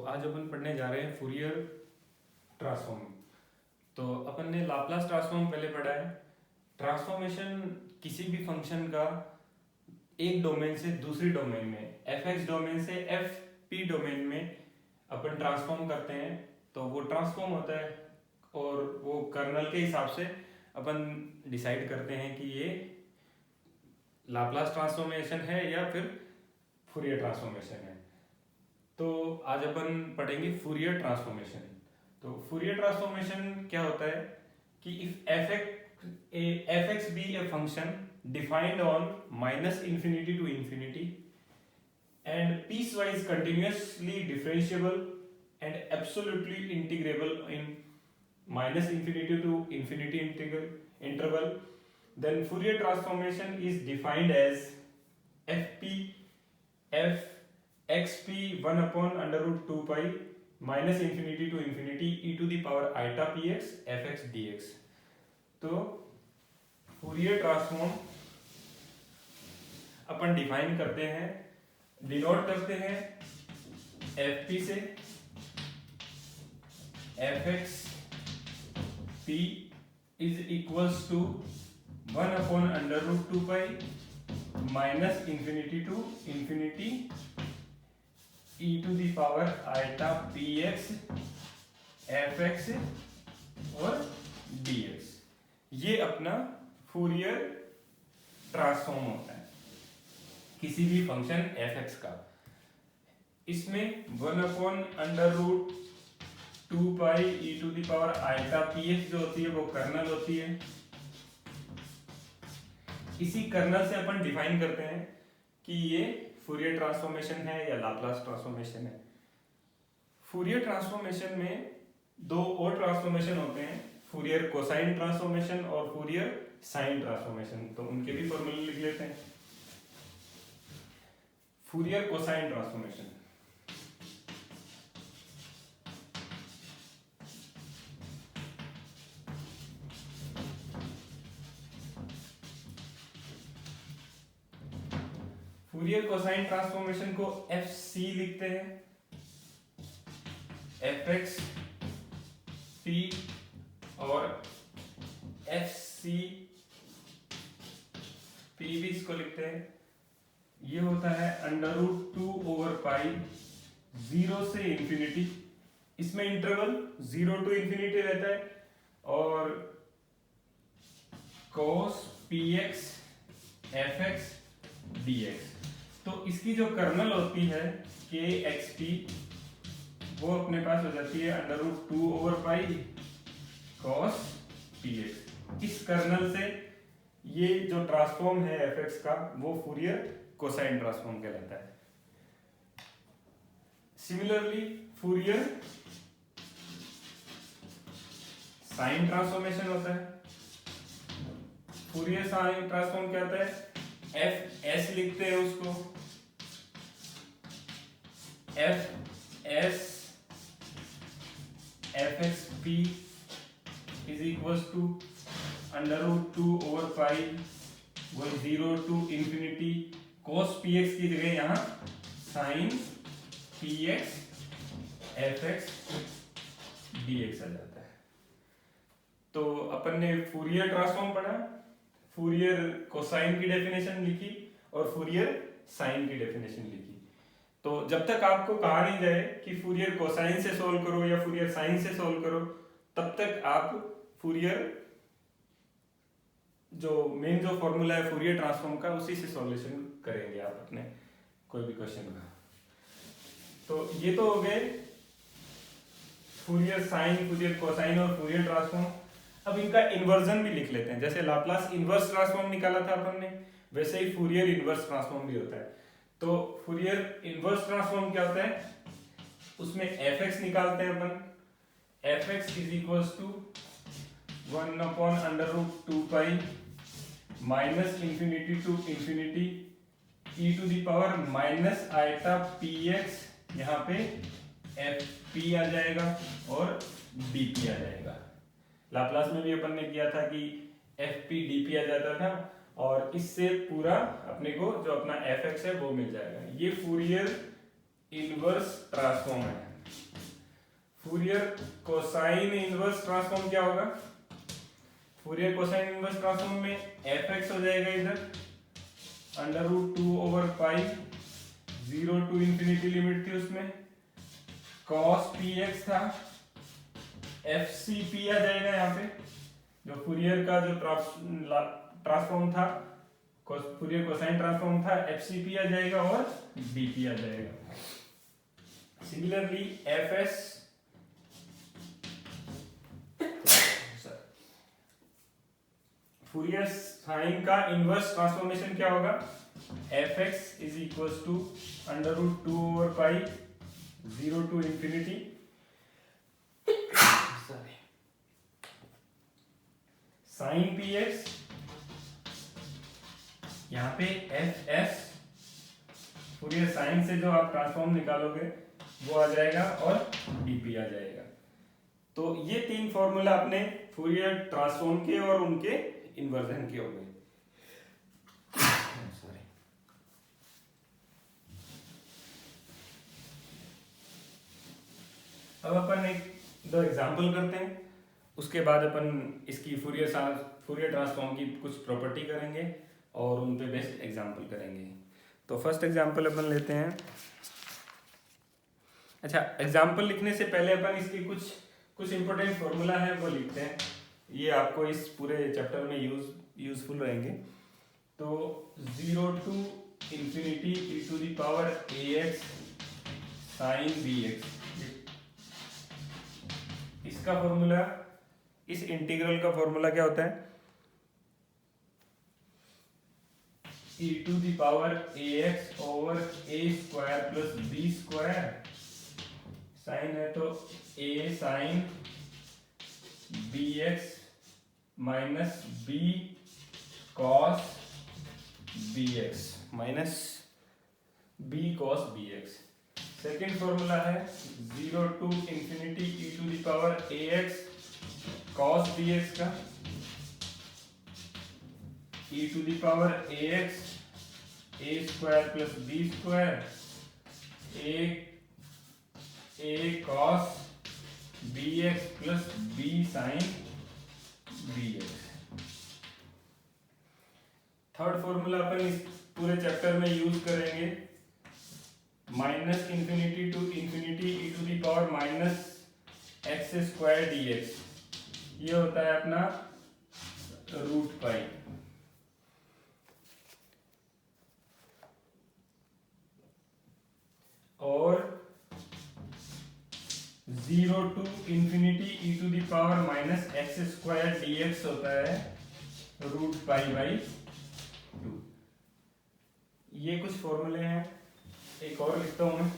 आज अपन पढ़ने जा रहे हैं फूरियर ट्रांसफॉर्म। तो अपन ने लाप्लास ट्रांसफॉर्म पहले पढ़ा है। ट्रांसफॉर्मेशन किसी भी फंक्शन का एक डोमेन से दूसरी डोमेन में, एफ एक्स डोमेन से एफ पी डोमेन में अपन ट्रांसफॉर्म करते हैं तो वो ट्रांसफॉर्म होता है, और वो कर्नल के हिसाब से अपन डिसाइड करते हैं कि ये लाप्लास ट्रांसफॉर्मेशन है या फिर फूरियर ट्रांसफॉर्मेशन है। तो आज अपन पढ़ेंगे फूरियर ट्रांसफॉर्मेशन। तो फूरियर ट्रांसफॉर्मेशन क्या होता है कि if f x be a function defined on -infinity to infinity and piecewise continuously differentiable and absolutely integrable in -infinity to infinity interval, then Fourier transformation is defined as fp f xp 1 upon under root 2 pi -infinity to infinity e to the power iota px fx dx। तो Fourier transform अपन define करते हैं, denote करते हैं f p से, f x P is equals to 1 upon under root 2 pi -infinity to infinity e to the power iota px fx और dx। ये अपना फूरियर ट्रांसफॉर्म होता है किसी भी फंक्शन एफ एक्स का। इसमें 1 upon under root 2 pi e to the power iota p x जो होती है वो कर्नल होती है। इसी कर्नल से अपन डिफाइन करते हैं कि ये फूरियर ट्रांसफॉर्मेशन है या लाप्लास ट्रांसफॉर्मेशन है। फूरियर ट्रांसफॉर्मेशन में दो और ट्रांसफॉर्मेशन होते हैं, फूरियर कोसाइन ट्रांसफॉर्मेशन और फूरियर साइन ट्रांसफॉर्मेशन। तो उनके भी फॉर्मूले लिख लेते हैं। Fourier cosine transformation, Fourier cosine transformation को एफ सी लिखते हैं, एफ एक्स पी और एफ सी पी भी इसको लिखते हैं। ये होता है अंडर रूट 2 ओवर पाई 0 से इंफिनिटी। इसमें इंटरवल 0 टू इंफिनिटी रहता है और cos px fx dx। तो इसकी जो कर्नल होती है के एक्स पी वो अपने पास हो जाती है under root 2 over pi cos px। इस कर्नल से ये जो ट्रांसफॉर्म है एफ एक्स का वो फूरियर कोसाइन ट्रांसफॉर्म कहलाता है। सिमिलरली फूरियर साइन ट्रांसफॉर्मेशन होता है। फूरियर साइन ट्रांसफॉर्म क्या होता है, एफ एस लिखते हैं उसको, f s f x P is equal to under root 2 over pi 0 to infinity cos px की जगह यहां sin px fx dx आ जाता है। तो अपन ने फूरियर ट्रांसफॉर्म पढ़ा, फूरियर कोसाइन की डेफिनेशन लिखी और फूरियर साइन की डेफिनेशन लिखी। तो जब तक आपको कहा नहीं जाए कि फूरियर कोसाइन से सोल्व करो या फूरियर साइन से सोल्व करो, तब तक आप फूरियर जो मेन जो फॉर्मूला है फूरियर ट्रांसफॉर्म का उसी से सॉल्यूशन करेंगे आप अपने कोई भी क्वेश्चन का। तो ये तो हो गए फूरियर साइन, फूरियर कोसाइन और फूरियर ट्रांसफॉर्म। अब इनका इन्वर्जन भी लिख लेते हैं। जैसे लाप्लास इन्वर्स ट्रांसफॉर्म निकाला था अपन ने, वैसे ही फूरियर इन्वर्स ट्रांसफॉर्म भी होता है। तो फूरियर इन्वर्स ट्रांसफॉर्म क्या होता है, उसमें एफ एक्स निकालते हैं अपन। F x is equals to 1 upon under root 2 pi -infinity to infinity e to the power minus eta p x, यहाँ पे एफ पी आ जाएगा और डी पी आ जाएगा। लाप्लास में भी अपन ने किया था कि एफ पी डी पी आ जाता था और इससे पूरा अपने को जो अपना एफ एक्स है वो मिल जाएगा। ये फूरियर इनवर्स ट्रांसफॉर्म है। फूरियर कोसाइन इनवर्स ट्रांसफॉर्म क्या होगा? फूरियर कोसाइन इनवर्स ट्रांसफॉर्म में एफ एक्स हो जाएगा इधर under root 2 over pi 0 to infinity limit थी उसमें, cos px था, एफ सी पी आ जाएगा यहाँ पे, जो फूरियर का जो ट्रांसफॉर्म था, फूरियर कोसाइन ट्रांसफॉर्म था, एफ सी पी आ जाएगा और डी पी आ जाएगा। Similarly f s Fourier sine का इनवर्स ट्रांसफॉर्मेशन क्या होगा? F x is equal to under root 2 over pi 0 to infinity sine p x, यहाँ पे एफ एस फूरियर साइन से जो आप ट्रांसफॉर्म निकालोगे वो आ जाएगा और डीपी आ जाएगा। तो ये तीन फॉर्मूला अपने फूरियर ट्रांसफॉर्म के और उनके इन्वर्जन के हो गए। अब अपन एक दो एग्जांपल करते हैं, उसके बाद अपन इसकी फूरियर ट्रांसफॉर्म की कुछ प्रॉपर्टी करेंगे और उन पे बेस्ट एग्जांपल करेंगे। तो फर्स्ट एग्जांपल अपन लेते हैं। अच्छा, एग्जांपल लिखने से पहले अपन इसकी कुछ इंपॉर्टेंट फॉर्मूला है वो लिखते हैं, ये आपको इस पूरे चैप्टर में यूजफुल रहेंगे। तो 0 to infinity e to the power ax sin bx, इसका फॉर्मूला, इस इंटीग्रल का फॉर्मूला क्या होता है? e to the power ax over a square plus b square, sine है तो a sine bx minus b cos bx minus b cos bx। Second formula है 0 to infinity e to the power ax cos bx का, e to the power ax a square plus b square a cos bx plus b sin bx। Third formula अपन इस पूरे chapter में use करेंगे, minus infinity to infinity e to the power minus x square dx, ये होता है अपना root pi. और 0 to infinity e to the power minus x square dx होता है रूट पाई बाई 2। ये कुछ फॉर्मूले हैं, एक और लिखता हूं मैं।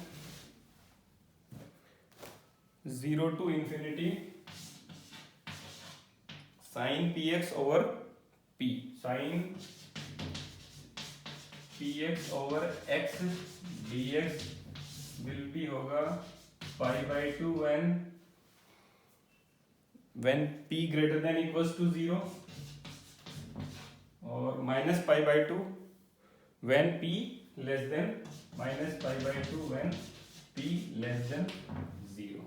0 to infinity sine p x over p, sine p x over x D x will be होगा pi by 2 when p greater than equals to 0, और minus pi by 2 when p less than, minus pi by 2 when p less than 0।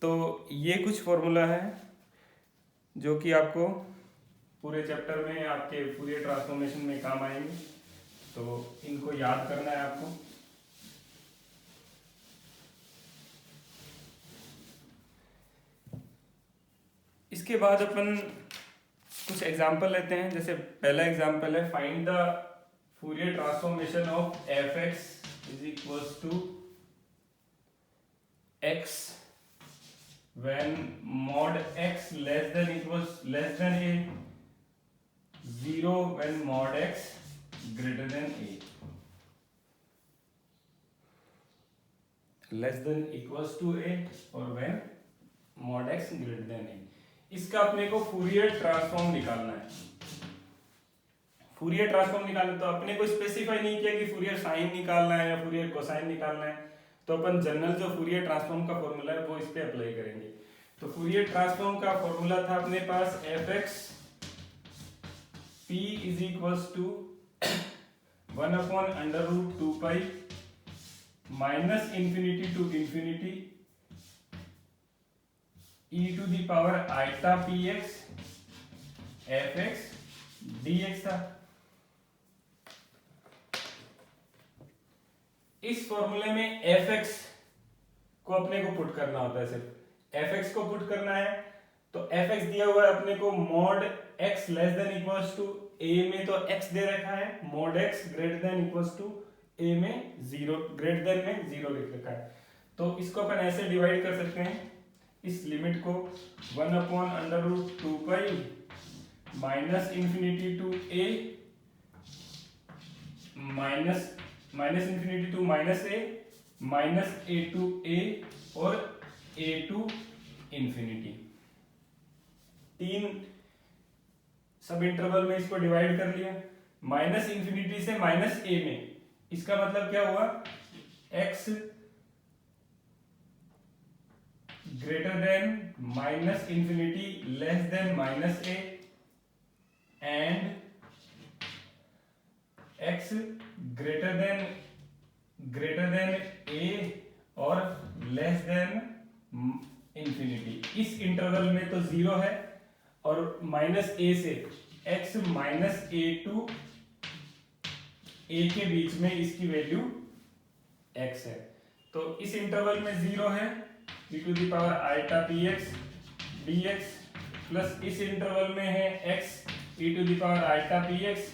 तो ये कुछ formula है जो कि आपको पूरे चैप्टर में आपके फूरियर ट्रांसफॉर्मेशन में काम आएंगे, तो इनको याद करना है आपको। इसके बाद अपन कुछ एग्जाम्पल लेते हैं। जैसे पहला एग्जाम्पल है, find the Fourier transformation of F x is equals to x when mod x less than equals less than a, 0 when mod x greater than a, less than equals to a और when mod x greater than a। इसका अपने को Fourier transform निकालना है। Fourier transform निकालना तो अपने को स्पेसिफाई नहीं किया कि फूरियर साइन निकालना है या फूरियर कोसाइन निकालना है, तो अपन जनरल जो फूरियर ट्रांसफॉर्म का फॉर्मूला है वो इस पे अप्लाई करेंगे। तो फूरियर ट्रांसफॉर्म का फॉर्मूला था अपने पास f x P is equals to 1 upon under root 2 pi minus infinity to infinity e to the power iota p x F x D x था। इस फॉर्मूले में एफ एक्स को अपने को पुट करना होता है, सिर्फ एफ एक्स को पुट करना है। तो एफ एक्स दिया हुआ है अपने को mod x less than equals to a में तो एक्स दे रखा है, mod x greater than equals to a में जीरो, ग्रेटर देन में जीरो लिख रखा है। तो इसको अपन ऐसे डिवाइड कर सकते हैं, इस लिमिट को 1/√2π minus infinity to a minus infinity to minus a to a और ए टू इंफिनिटी। 3 सब इंटरवल में इसको डिवाइड कर लिया, माइनस इंफिनिटी से माइनस ए में। इसका मतलब क्या हुआ, x greater than minus infinity less than minus A and x greater than a और लेस देन इंफिनिटी। इस इंटरवल में तो जीरो है और माइनस ए से x माइनस ए टू ए के बीच में इसकी वैल्यू x है। तो इस इंटरवल में जीरो है e to the power iota p x D x, plus इस इंटरवल में है x e to the power iota p x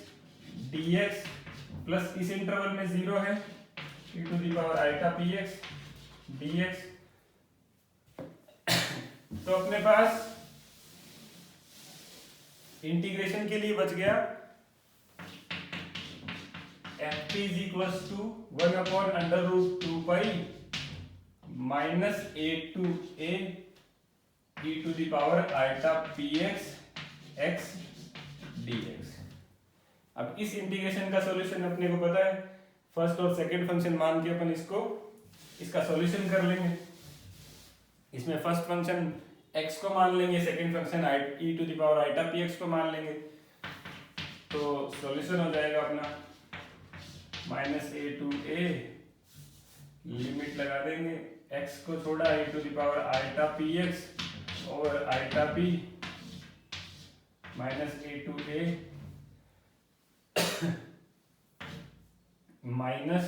D x, plus इस इंटरवल में जीरो है e to the power iota p x D x. तो अपने पास integration के लिए बच गया ft is equals to 1/√2π minus a to a e to the power iota p x x D x. अब इस इंटीग्रेशन का सॉल्यूशन अपने को पता है, फर्स्ट और सेकंड फंक्शन मान के अपन इसका सॉल्यूशन कर लेंगे। इसमें फर्स्ट फंक्शन x को मान लेंगे, second function e to the power iota p x को मान लेंगे। तो सॉल्यूशन हो जाएगा अपना minus a to a, limit लगा देंगे, x को छोड़ा e to the power iota p x और eta p minus a to a minus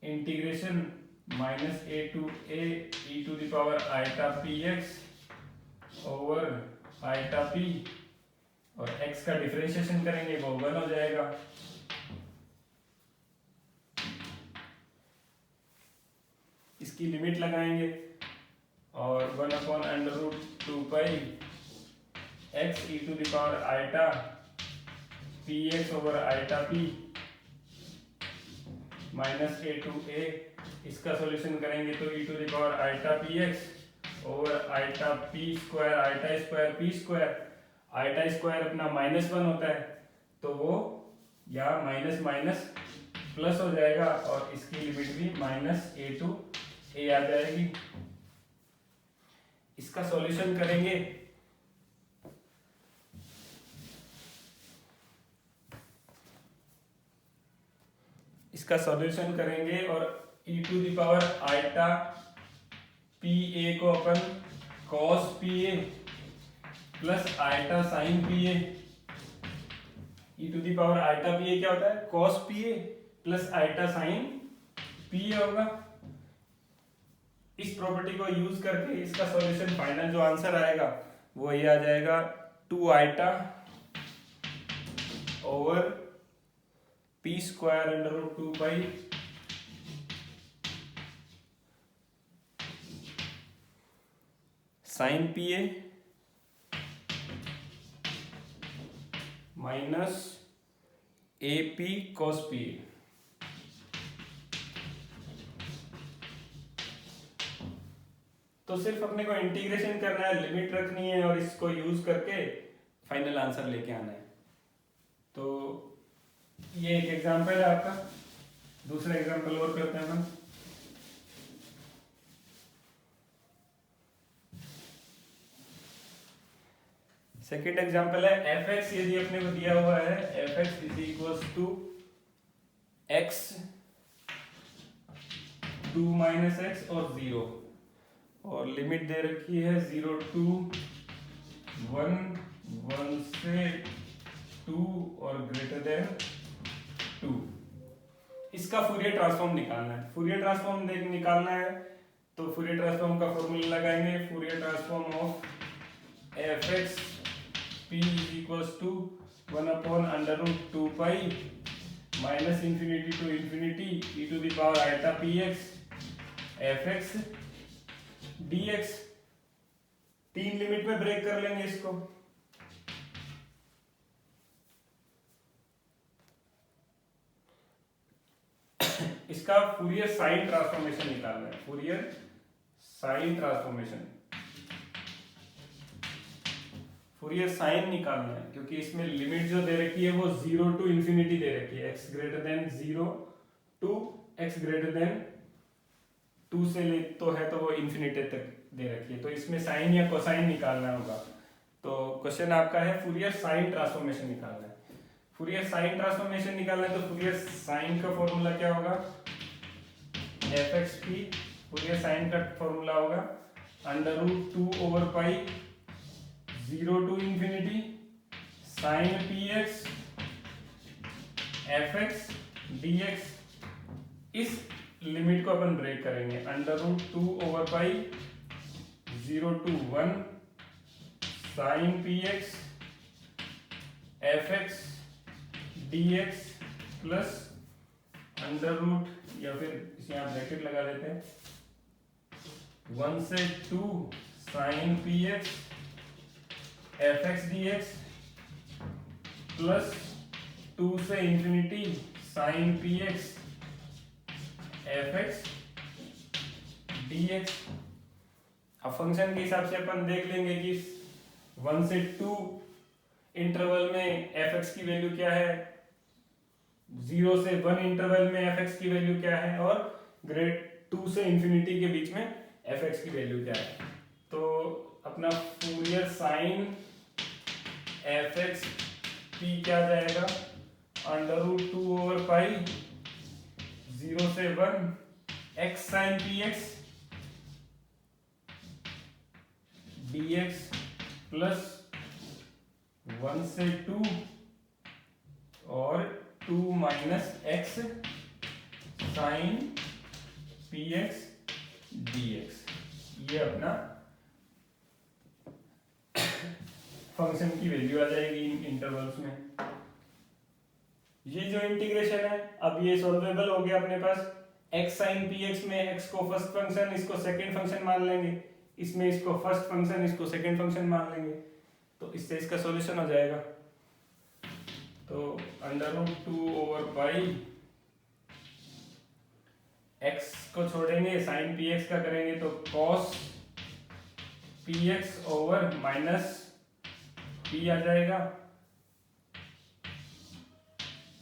integration minus a to a e to the power iota p x over eta p और x का differentiation करेंगे वो 1 हो जाएगा। इसकी limit लगाएंगे और 1/√2π x e to the power iota p x over eta p minus a to a. इसका सॉल्यूशन करेंगे तो e to the power iota p x over eta p square eta square p square. Eta square अपना -1 होता है तो वो यहाँ minus minus plus हो जाएगा और इसकी लिमिट भी माइनस ए टू ए आ जाएगी। इसका सॉल्यूशन करेंगे और e to the power iota p a को अपन cos p a plus iota sine p a. e to the power iota p a क्या होता है, cos p a plus iota sine p a होगा। इस property को use करके इसका सॉल्यूशन फाइनल जो आंसर आएगा वो ये आ जाएगा 2 eta over p square √2π sine p a minus a p cos p a. तो सिर्फ अपने को इंटीग्रेशन करना है, लिमिट रखनी है और इसको यूज करके फाइनल आंसर लेके आना है। तो ये एक एग्जांपल है आपका, दूसरा एग्जांपल और करते हैं हम। सेकेंड एग्जांपल है एफ एक्स, यदि अपने को दिया हुआ है f x is equals to x 2 - x और 0, और लिमिट दे रखी है 0 to 1, 1 से 2 और ग्रेटर देन 2। इसका फूरियर ट्रांसफॉर्म निकालना है। फूरियर ट्रांसफॉर्म निकालना है तो फूरियर ट्रांसफॉर्म का फॉर्मूला लगाएंगे। Fourier transform of F x P is equals to 1/√2 pi minus infinity to infinity e to the power आयता P x F x D X. 3 limit में break कर लेंगे इसको। इसका फूरियर साइन ट्रांसफॉर्मेशन निकालना है। Fourier sine transformation, Fourier sine निकालना है क्योंकि इसमें लिमिट जो दे रखी है वो 0 to इंफिनिटी दे रखी है। x greater than 0 to x greater than 2 से ले तो है तो वो इंफिनिटी तक दे रखी है। तो इसमें साइन या कोसाइन निकालना होगा। तो क्वेश्चन आपका है फूरियर साइन ट्रांसफॉर्मेशन निकालना है। फूरियर साइन ट्रांसफॉर्मेशन निकालना है तो फूरियर साइन का फॉर्मूला क्या होगा? F x p. Fourier sine का फॉर्मूला होगा √2/पाई 0 to infinity sine p x F x D x. इस लिमिट को अपन ब्रेक करेंगे। √2/पाई 0 to 1 sine p x F x D x plus √ या फिर इसे आप ब्रैकेट लगा देते हैं 1 से 2 sine p x F x D x plus 2 से infinity sine p x F x D x. अब फंक्शन के हिसाब से अपन देख लेंगे कि 1 से 2 इंटरवल में एफ एक्स की वैल्यू क्या है, 0 से 1 इंटरवल में एफ एक्स की वैल्यू क्या है और ग्रेड 2 से इंफिनिटी के बीच में एफ एक्स की वैल्यू क्या है। तो अपना Fourier sine f x p क्या जाएगा? √2/पाई 0 से 1 x sine p x D x plus 1 से 2 और 2 minus x sine p x D x. ये अपना फंक्शन की वैल्यू आ जाएगी इन इंटरवल्स में। ये जो इंटीग्रेशन है अब ये सॉल्वेबल हो गया अपने पास। x साइन पी एक्स में x को फर्स्ट फंक्शन इसको सेकंड फंक्शन मान लेंगे, इसमें इसको फर्स्ट फंक्शन इसको सेकंड फंक्शन मान लेंगे, तो इससे इसका सॉल्यूशन हो जाएगा। तो √2/पाई x को छोड़ेंगे साइन पी एक्स का करेंगे तो cos P x over minus p आ जाएगा।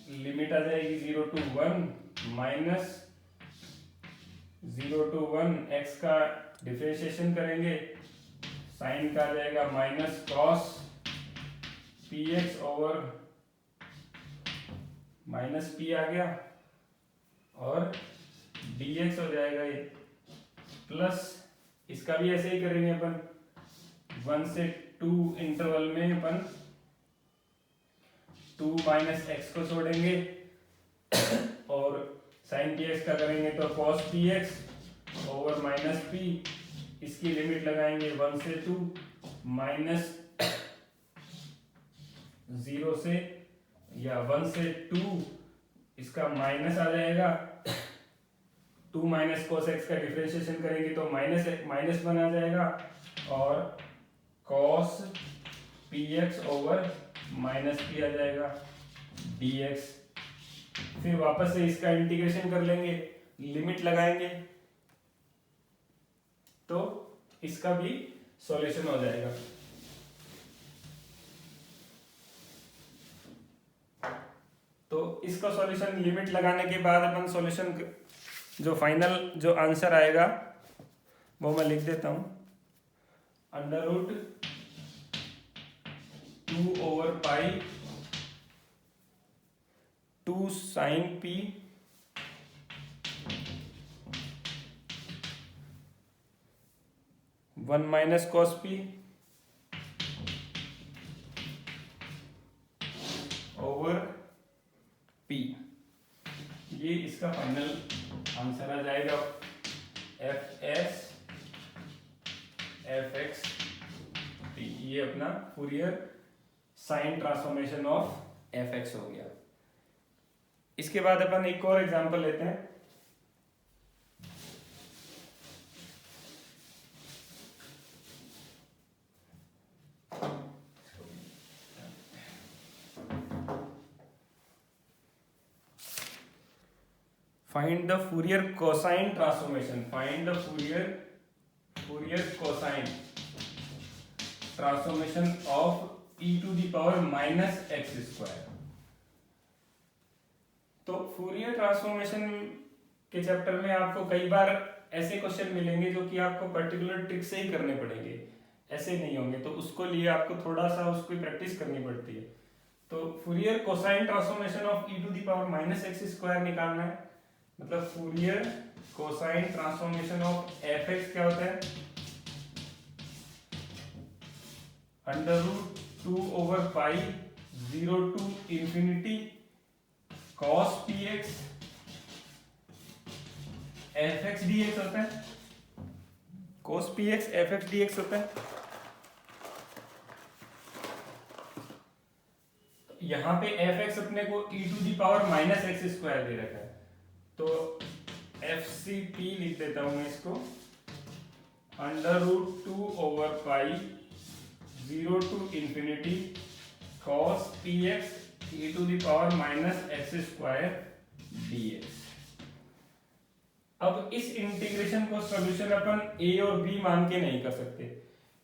लिमिट आ जाएगी 0 to 1 माइनस 0 to 1 x का डिफरेंशिएशन करेंगे, साइन का आ जाएगा minus cos P x over minus p आ गया और dx हो जाएगा ये, प्लस इसका भी ऐसे ही करेंगे अपन 1 से 2 इंटरवल में अपन 2 माइनस एक्स को छोड़ेंगे और साइन पी एक्स का करेंगे तो cos P x over minus P. इसकी लिमिट लगाएंगे 1 से 2 माइनस 0 से या 1 से 2 इसका माइनस आ जाएगा। 2 माइनस cos x का डिफरेंशिएशन करेंगे तो माइनस 1 आ जाएगा और cos P x over minus P आ जाएगा dx। फिर वापस से इसका इंटीग्रेशन कर लेंगे, लिमिट लगाएंगे तो इसका भी सॉल्यूशन हो जाएगा। तो इसका सॉल्यूशन लिमिट लगाने के बाद अपन सॉल्यूशन जो फाइनल जो आंसर आएगा वो मैं लिख देता हूं। √2/पाई 2 sine p 1 minus cos p over p, ये इसका फाइनल आंसर आ जाएगा f s f x t. ये अपना Fourier sine transformation of F x हो गया। इसके बाद अपन एक और एग्जांपल लेते हैं। Find the Fourier cosine transformation. Find the Fourier cosine transformation of e to the power minus x square। तो फूरियर ट्रांसफॉर्मेशन के चैप्टर में आपको कई बार ऐसे क्वेश्चन मिलेंगे जो कि आपको पर्टिकुलर ट्रिक से ही करने पड़ेंगे, ऐसे नहीं होंगे, तो उसको लिए आपको थोड़ा सा उसकी प्रैक्टिस करनी पड़ती है। तो Fourier cosine transformation of e to the power minus x square निकालना है। मतलब Fourier cosine transformation of F x क्या होता है, under root 2 over pi 0 to infinity cos px fx dx होता है, cos px fx dx होता है। यहां पे fx अपने को e to the power minus x square दे रखा है, तो fcp लिख देता हूं मैं इसको, under root 2 over pi 0 to infinity cos px e to the power minus x square dx। अब इस इंटीग्रेशन को सॉल्यूशन अपन a और b मान के नहीं कर सकते,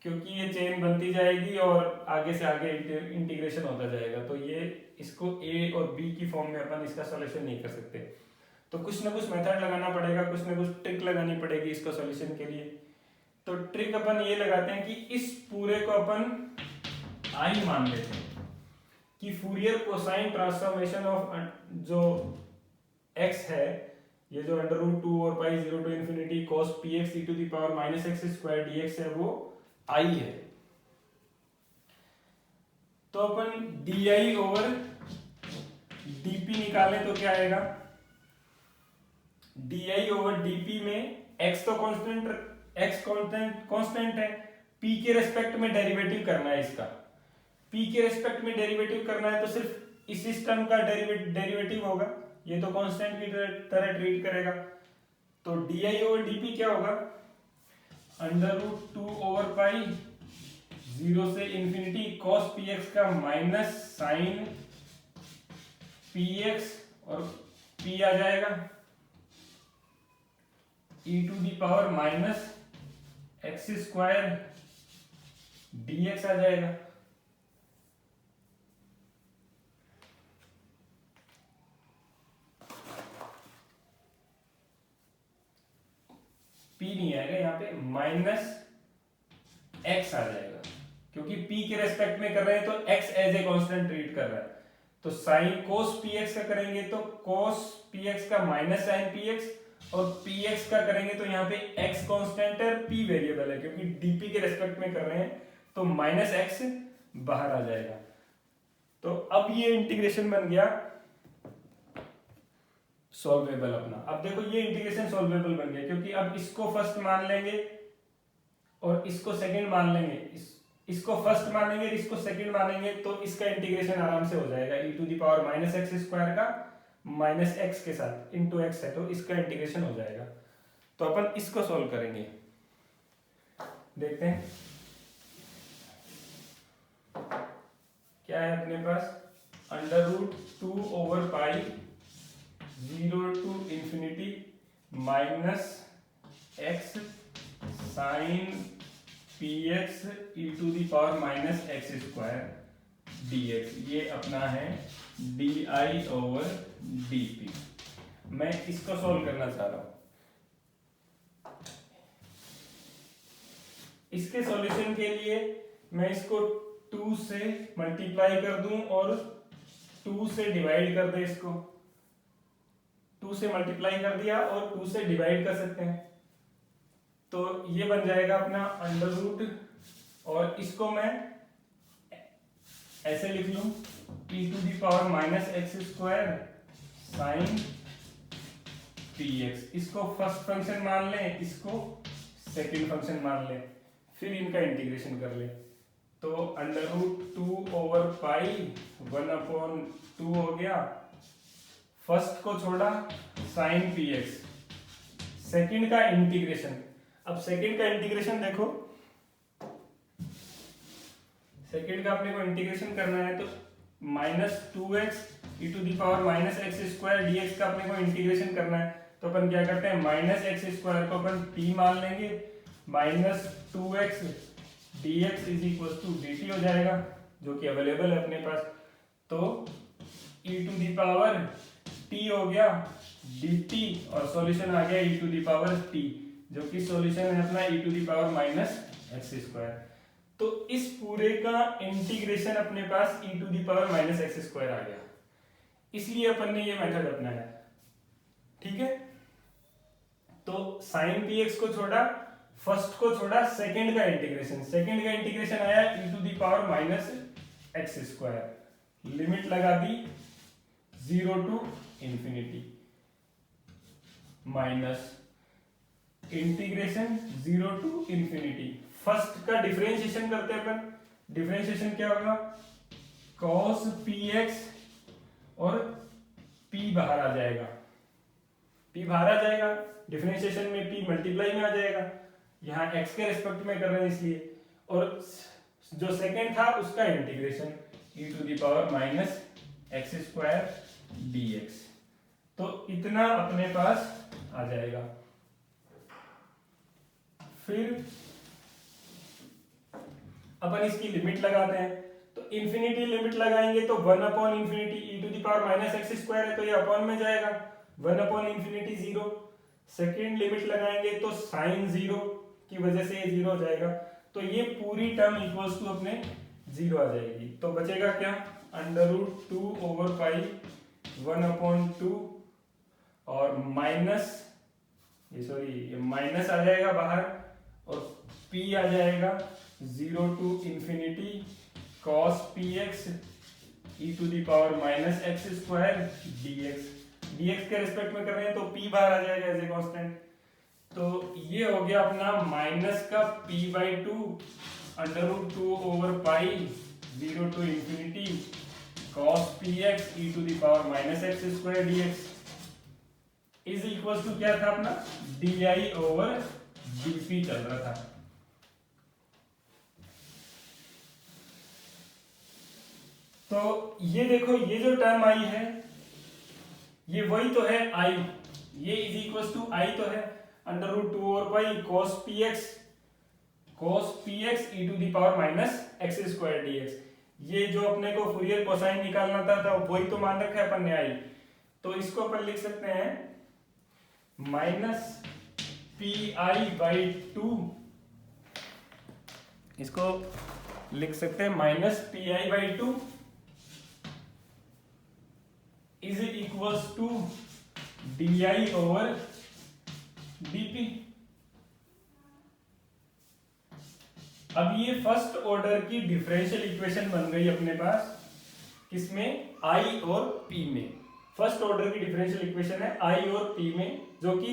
क्योंकि ये चेन बनती जाएगी और आगे से आगे इंटीग्रेशन होता जाएगा, तो ये इसको a और b की फॉर्म में अपन इसका सॉल्यूशन नहीं कर सकते। तो कुछ ना कुछ मेथड लगाना पड़ेगा, कुछ ना कुछ ट्रिक लगानी पड़ेगी इसको सॉल्यूशन के लिए। तो ट्रिक अपन ये लगाते हैं कि इस पूरे को अपन i मान लेते हैं कि फूरियर कोसाइन ट्रांसफॉर्मेशन ऑफ जो x है, ये जो अंडर रूट 2 और pi 0 to infinity cos px e to the power minus x square dx है, वो i है। तो अपन di ओवर dp निकालें तो क्या आएगा, di ओवर dp में x तो कांस्टेंट है, p के रेस्पेक्ट में डेरिवेटिव करना है इसका, p के रेस्पेक्ट में डेरिवेटिव करना है तो सिर्फ इस टर्म का डेरिवेटिव होगा, ये तो कांस्टेंट की तरह ट्रीट करेगा। तो di ओवर dp क्या होगा, अंडर रूट 2 ओवर पाई 0 से इंफिनिटी cos px का माइनस साइन px और p आ जाएगा e to the power minus x square dx आ जाएगा। p नहीं आएगा यहाँ पे, माइनस x आ जाएगा, क्योंकि p के रेस्पेक्ट में कर रहे हैं तो x as a constant treat कर रहा है। तो साइन cos px का करेंगे तो cos px का माइनस साइन px, और px का करेंगे तो यहाँ पे x कांस्टेंट है, p वेरिएबल है, क्योंकि dp के रेस्पेक्ट में कर रहे हैं तो माइनस x बाहर आ जाएगा। तो अब ये इंटीग्रेशन बन गया सॉल्वेबल अपना। अब देखो ये इंटीग्रेशन सॉल्वेबल बन गया, क्योंकि अब इसको फर्स्ट मान लेंगे और इसको सेकंड मान लेंगे, इसको फर्स्ट मानेंगे और इसको सेकंड मानेंगे, तो इसका इंटीग्रेशन आराम से हो जाएगा। e to the power minus x square का माइनस एक्स के साथ इंटू एक्स है, तो इसका इंटीग्रेशन हो जाएगा। तो अपन इसको सॉल्व करेंगे, देखते हैं क्या है अपने पास, under root 2 over pi 0 to infinity minus x sine px e to the power minus x square dx, ये अपना है di ओवर dp। मैं इसको सॉल्व करना चाह रहा हूं। इसके सॉल्यूशन के लिए मैं इसको 2 से मल्टीप्लाई कर दूं और 2 से डिवाइड कर दे, इसको 2 से मल्टीप्लाई कर दिया और 2 से डिवाइड कर सकते हैं। तो ये बन जाएगा अपना अंडर रूट, और इसको मैं ऐसे लिख लूं e to the power minus x square sine p x. इसको फर्स्ट फंक्शन मान लें, इसको सेकंड फंक्शन मान लें, फिर इनका इंटीग्रेशन कर लें। तो अंडर रूट 2 ओवर पाई 1/2 हो गया, फर्स्ट को छोड़ा साइन पी एक्स, सेकंड का इंटीग्रेशन। अब सेकंड का इंटीग्रेशन देखो, सेकंड का अपने को इंटीग्रेशन करना है, तो -2x e to the power minus x square dx का अपने को इंटीग्रेशन करना है। तो अपन क्या करते हैं, माइनस एक्स स्क्वायर को अपन t मान लेंगे, -2x dx is equal to dt हो जाएगा, जो कि अवेलेबल है अपने पास। तो e to the power t हो गया dt, और सॉल्यूशन आ गया e to the power t, जो कि सॉल्यूशन है अपना e to the power minus x square. तो इस पूरे का इंटीग्रेशन अपने पास e to the power minus x square आ गया, इसलिए अपन ने ये मेथड अपनाया। ठीक है, तो साइन पी एक्स को छोड़ा, फर्स्ट को छोड़ा, सेकंड का इंटीग्रेशन, सेकंड का इंटीग्रेशन आया e to the power minus x square, limit लगा दी 0 to infinity, minus integration 0 to infinity. First का डिफरेंशिएशन करते हैं अपन, डिफरेंशिएशन क्या होगा, cos px, और p बाहर आ जाएगा, p बाहर आ जाएगा, डिफरेंशिएशन में p मल्टीप्लाई में आ जाएगा, यहाँ x के रिस्पेक्ट में कर रहे हैं इसलिए, और जो सेकंड था उसका integration e to the power minus x square dx। तो इतना अपने पास आ जाएगा। फिर अपन इसकी लिमिट लगाते हैं, तो इंफिनिटी लिमिट लगाएंगे तो 1 infinity e to the power minus x square है, तो ये अपॉन में जाएगा 1 इंफिनिटी 0। सेकेंड लिमिट लगाएंगे तो साइन 0 की वजह से ये 0 हो जाएगा, तो ये पूरी टर्म इक्वल्स टू अपने 0 आ जाएगी। तो बचेगा क्या, अंडर रूट 2 ओवर पाई 1/2, और माइनस ये माइनस आ जाएगा बाहर, और p आ जाएगा 0 to infinity cos px e to the power minus x square dx के रिस्पेक्ट में कर रहे हैं, तो p बाहर आ जाएगा एज ए कांस्टेंट। तो ये हो गया अपना माइनस का p/2 under root 2 over pi 0 to infinity cos px e to the power minus x square dx is equal to क्या था अपना, di ओवर dp चल रहा था। तो ये देखो, ये जो टर्म आई है ये वही तो है i, ये इज इक्वल टू i तो है under root 2 over pi cos px e to the power minus x square dx। ये जो अपने को फूरियर कोसाइन निकालना था वही तो मान रखा है अपन ने i, तो इसको अपन लिख सकते हैं माइनस pi/2, इसको लिख सकते हैं minus pi/2 is equals to di over dp। अब ये फर्स्ट ऑर्डर की डिफरेंशियल इक्वेशन बन गई अपने पास, किसमें, i और p में। फर्स्ट ऑर्डर की डिफरेंशियल इक्वेशन है i और p में, जो कि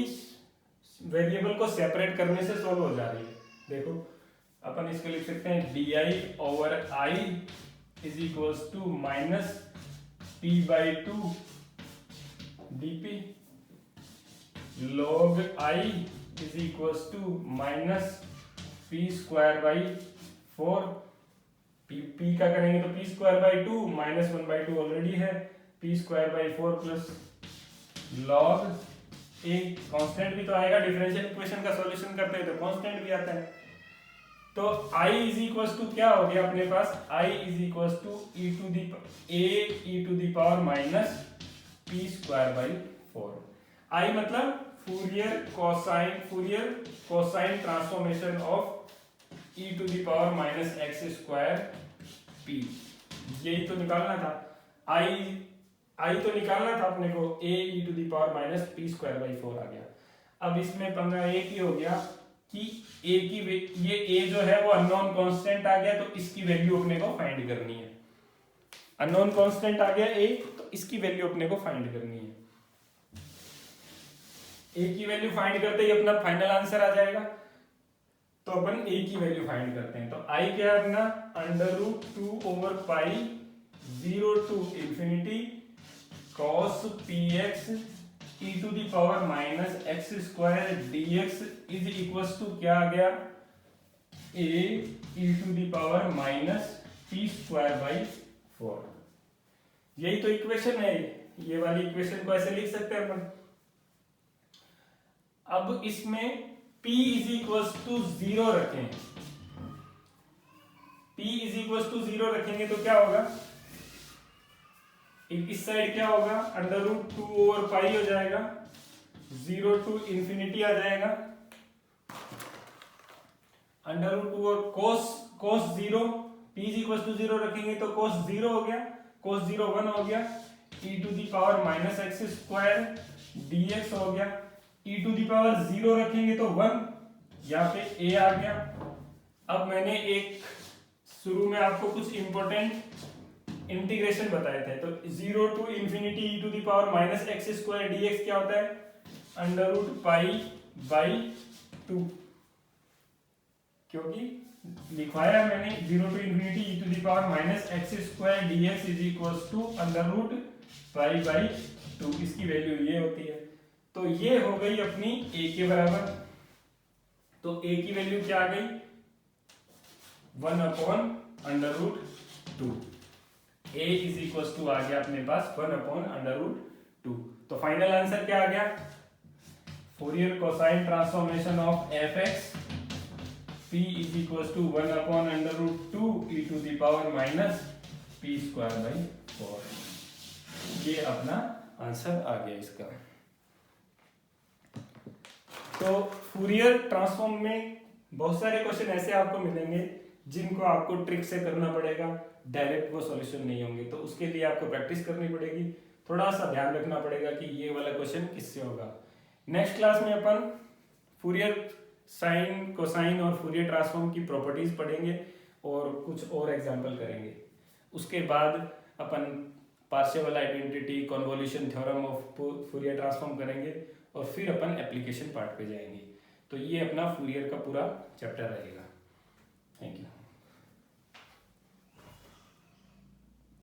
वेरिएबल को सेपरेट करने से सॉल्व हो जा रही है। देखो अपन इसको लिख सकते हैं di over i is equals to minus p/2 dp log i is equals to minus p²/4, p का करेंगे तो p²/2 माइनस 1/2 ऑलरेडी है, p²/4 plus log a, constant भी तो आएगा, डिफरेंशियल इक्वेशन का सॉल्यूशन करते हैं तो कांस्टेंट भी आता है। तो i इज इक्वल्स टू क्या हो गया अपने पास, i is equals to e to the power minus p²/4। i मतलब Fourier cosine transformation of e to the power minus x square p, यही तो निकालना था। i तो निकालना था अपने को, a e to the power minus p²/4 आ गया। अब इसमें पंगा एक ही हो गया कि a की ये a जो है वो अननोन कांस्टेंट आ गया, तो इसकी वैल्यू अपने को फाइंड करनी है। अननोन कांस्टेंट आ गया a, तो इसकी वैल्यू अपने को फाइंड करनी है। a की वैल्यू फाइंड करते ही अपना फाइनल आंसर आ जाएगा। तो अपन a की वैल्यू फाइंड करते हैं। तो i क्या है अपना, √2/पाई 0 to infinity cos px e to the power minus x square dx is equals to क्या आ गया, a e to the power minus p square by 4। यही तो इक्वेशन है, ये वाली इक्वेशन को ऐसे लिख सकते हैं अपन। अब इसमें p इज इक्वल्स टू 0 रखें, p इज इक्वल्स टू 0 रखेंगे तो क्या होगा, इस साइड क्या होगा, √2/पाई हो जाएगा, 0 to infinity आ जाएगा, √2 और cos 0, p is equals to 0 रखेंगे तो cos 0 हो गया, cos 0 1 हो गया, e to the power minus x square dx हो गया, e टू दी पावर 0 रखेंगे तो 1, यहाँ पे a आ गया। अब मैंने एक शुरू में आपको कुछ इंपॉर्टेंट इंटीग्रेशन बताए थे, तो 0 to infinity e to the power minus x square dx क्या होता है, √π/2, क्योंकि लिखवाया मैंने 0 to infinity e to the power minus x square dx is equals to √π/2, इसकी वैल्यू ये होती है। तो ये हो गई अपनी a के बराबर। तो a की वैल्यू क्या आ गई, 1/√2, a इज इक्वल्स टू आ गया अपने पास 1/√2। तो फाइनल आंसर क्या आ गया, Fourier cosine transformation of fx p is equals to 1/√2 e to the power minus p square by 4। ये अपना आंसर आ गया इसका। तो फूरियर ट्रांसफॉर्म में बहुत सारे क्वेश्चन ऐसे आपको मिलेंगे जिनको आपको ट्रिक से करना पड़ेगा, डायरेक्ट वो सॉल्यूशन नहीं होंगे, तो उसके लिए आपको प्रैक्टिस करनी पड़ेगी, थोड़ा सा ध्यान रखना पड़ेगा कि ये वाला क्वेश्चन किससे होगा। नेक्स्ट क्लास में अपन फूरियर साइन, कोसाइन और फूरियर ट्रांसफॉर्म की प्रॉपर्टीज पढ़ेंगे और कुछ और एग्जाम्पल करेंगे। उसके बाद अपन partial identity, convolution theorem of Fourier transform करेंगे और फिर अपन एप्लीकेशन पार्ट पे जाएंगे। तो ये अपना फूरियर का पूरा चैप्टर रहेगा। Thank you.